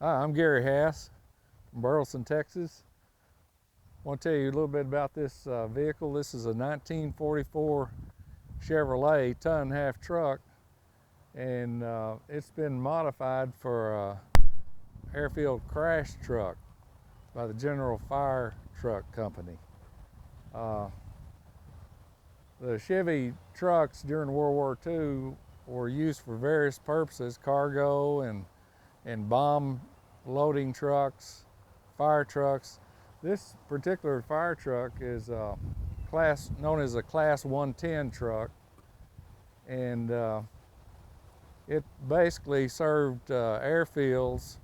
Hi, I'm Gary Haas from Burleson, Texas. I want to tell you a little bit about this vehicle. This is a 1944 Chevrolet ton-and-a-half truck, and it's been modified for a Airfield crash truck by the General Fire Truck Company. The Chevy trucks during World War II were used for various purposes, cargo and bomb loading trucks, fire trucks. This particular fire truck is known as a Class 110 truck, and it basically served airfields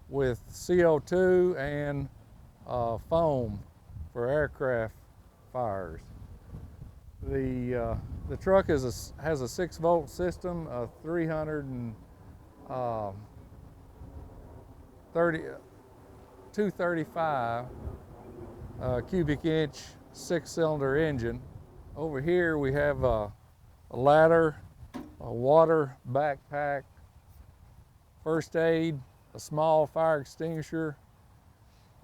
with CO2 and foam for aircraft fires. The truck has a 6-volt system, a 235 cubic inch 6-cylinder engine. Over here we have a ladder, a water backpack, first aid, a small fire extinguisher.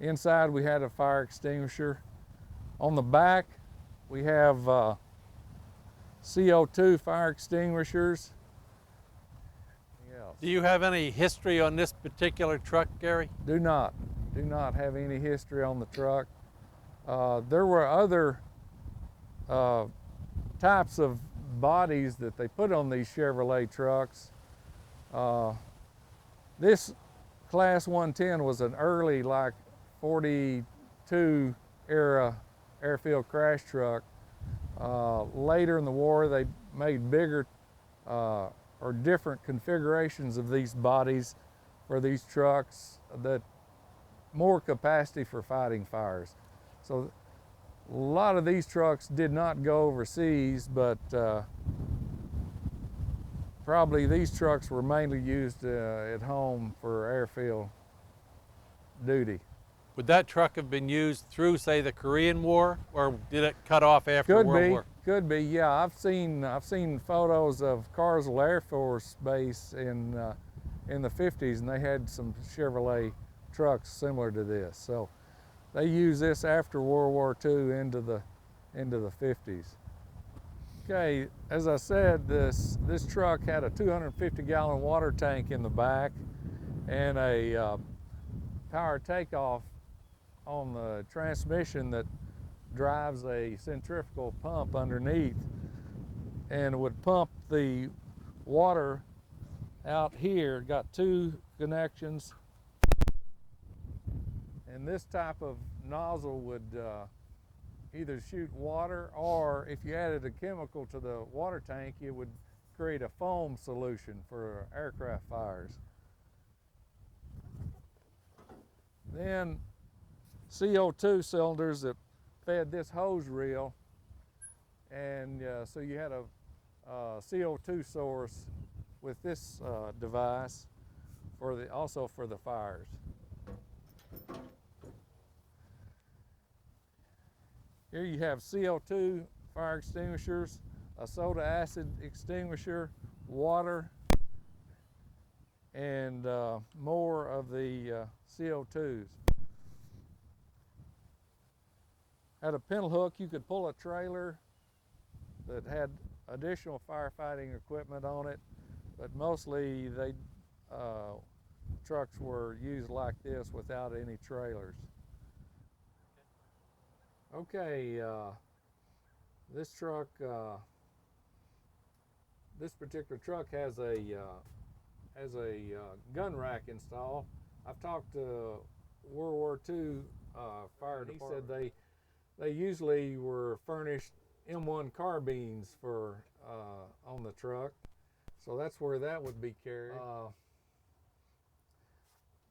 Inside we had a fire extinguisher. On the back we have CO2 fire extinguishers. Do you have any history on this particular truck, Gary? Do not have any history on the truck. There were other types of bodies that they put on these Chevrolet trucks. This Class 110 was an early, like 42 era Airfield crash truck. Later in the war, they made bigger or different configurations of these bodies for these trucks that more capacity for fighting fires. So a lot of these trucks did not go overseas, but probably these trucks were mainly used at home for airfield duty. Would that truck have been used through, say, the Korean War, or did it cut off after World War? Could be. Yeah, I've seen photos of Carswell Air Force Base in the 50s, and they had some Chevrolet trucks similar to this. So they used this after World War II into the 50s. Okay, as I said, this truck had a 250-gallon water tank in the back and a power takeoff on the transmission that drives a centrifugal pump underneath, and would pump the water out here. Got 2 connections, and this type of nozzle would either shoot water, or if you added a chemical to the water tank, it would create a foam solution for aircraft fires. Then CO2 cylinders that fed this hose reel, and so you had a CO2 source with this device also for the fires. Here you have CO2 fire extinguishers, a soda acid extinguisher, water, and more of the CO2s. Had a pintle hook. You could pull a trailer that had additional firefighting equipment on it, but mostly trucks were used like this without any trailers. Okay, this particular truck has a gun rack installed. I've talked to World War II fire department. He said they usually were furnished M1 carbines for on the truck, so that's where that would be carried.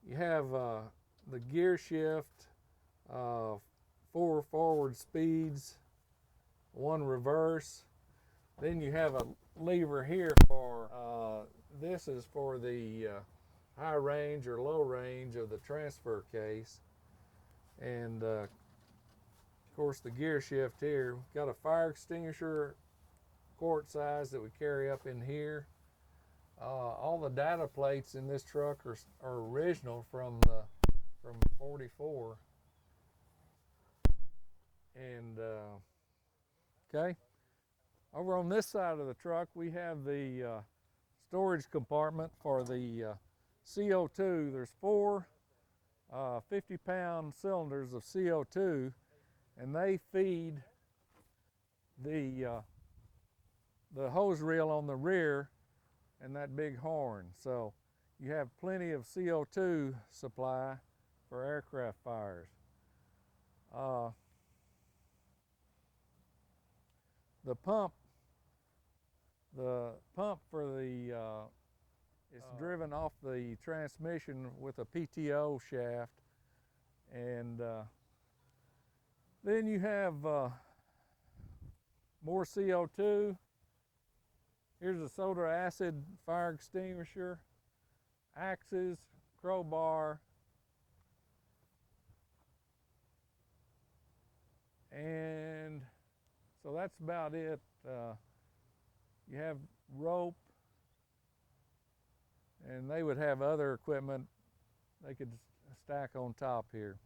You have the gear shift, 4 forward speeds, 1 reverse. Then you have a lever here for this is for the high range or low range of the transfer case, and of course the gear shift here. Got a fire extinguisher quart size that we carry up in here. All the data plates in this truck are original from 44. And okay, over on this side of the truck we have the storage compartment for the CO2. There's four 50-pound cylinders of CO2, and they feed the hose reel on the rear and that big horn. So you have plenty of CO2 supply for aircraft fires. The pump for the it's driven off the transmission with a PTO shaft, and then you have more CO2. Here's a soda acid fire extinguisher, axes, crowbar, and so that's about it. You have rope, and they would have other equipment they could stack on top here.